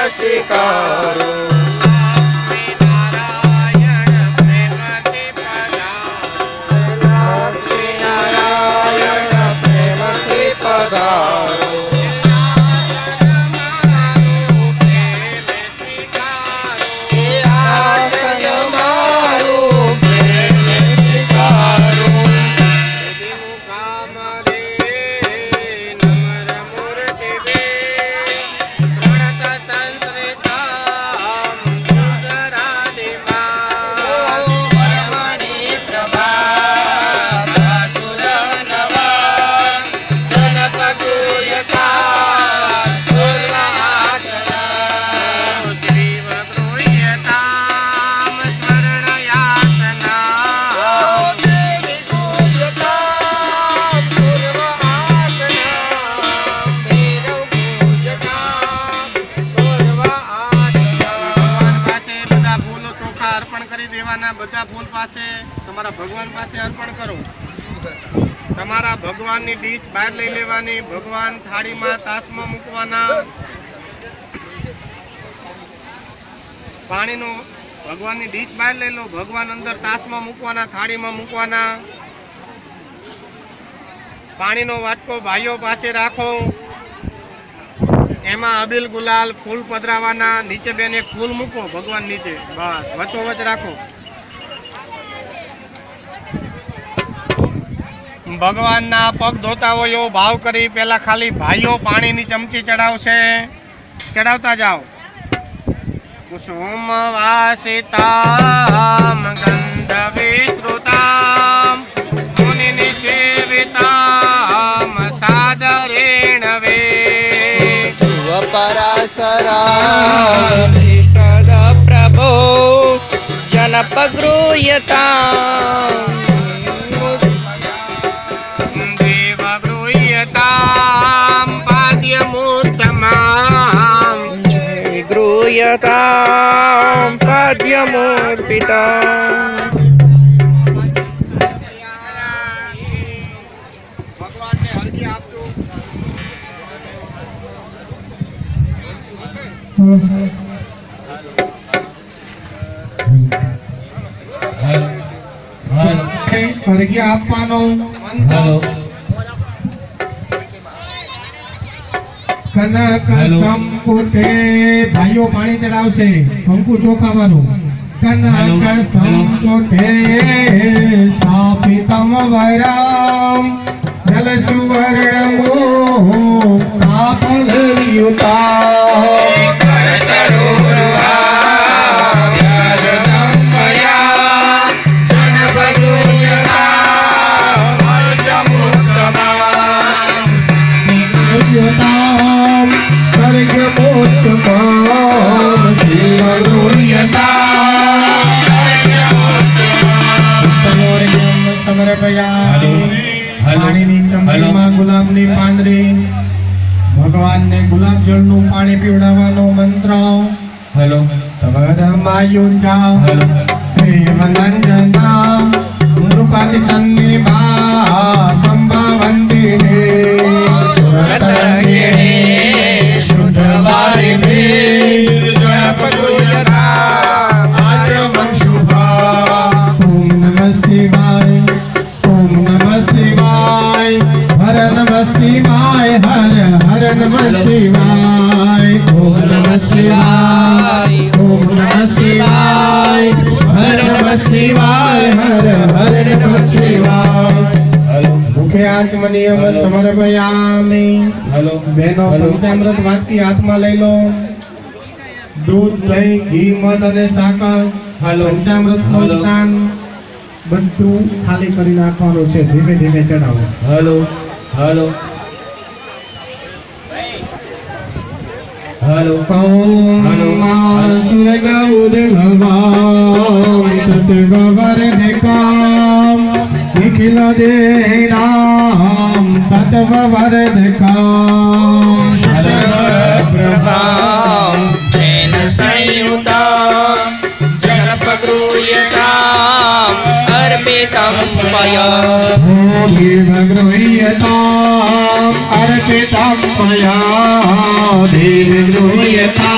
સ્વીકારો બધા ફૂલ પાસે તમારા ભગવાન પાસે અર્પણ કરો। તમારા ભગવાનની ડીશ બહાર લઈ લેવાની, ભગવાન થાળીમાં તાસમાં મૂકવાના, પાણીનો ભગવાનની ડીશ બહાર લઈ લો, ભગવાન અંદર તાસમાં મૂકવાના, થાળીમાં મૂકવાના, પાણીનો વાટકો ભાઈઓ પાસે રાખો, એમાં અબીલ ગુલાલ ફૂલ પધરાવાના, નીચે બેન એક ફૂલ મૂકો ભગવાન નીચે, બસ વચ્ચોવચ રાખો। ભગવાનના પગ ધોતા હોય એવો ભાવ કરી પહેલા ખાલી ભાઈઓ પાણીની ચમચી ચડાવશે, ચડાવતા જાઓ। કુસુમ વાસિતામ ગંધ વિશ્રુતામ મુનિ નિષેવિતામ સાદરેણ વે પરાશરામ ઇષ્ટદ પ્રભો જનપગૃહ્યતામ पाद्यमूर्तमां गृह्यतां पाद्यमूर्पिताम्। भगवान ने हल्की आपको हल्की आपવાનો મંત્ર कनक संपुटे भाइयों पानी चढ़ावशे कंकु चोखावानुं। कनक संपुटे स्थापितम वरम जल सुवर्णमो काफलयुता भगवान ने गुलाब जल नु पानी पीवड़ावानो मंत्र हेलो तवरमायुजा सेवनंजना नृपाति सन्निभा संभवन्ति सुरतगिणे शुद्धवारिणे गणपगुजरा आचमन शुभा। ओम नमः शिवाय, ओम नमः शिवाय, हर नमः शिवाय, हर हर नमः शिवाय, ओम नमः शिवाय, ओम नमः शिवाय, हर नमः शिवाय, हर हर नमः शिवाय। मुखे आचमनीयम समर्पयामि। हेलो बहनों पंचामृत वाटकी हाथमां लई लो। दूध दही घी मध अने साकर पंचामृतनो स्थान બધું ખાલી કરી નાખવાનું છે। ધીમે ધીમે ચડાવો। हेलो हेलो हेलो ओम सुरगौद भगवान तत्ववर्धकाम निखिल देनाम तत्ववर्धकाम शरप्रभाम तेन संयुताम जनपगृह्यताम अर्पितं मया देवगृह्यताम अर्पितं मया देवगृह्यताम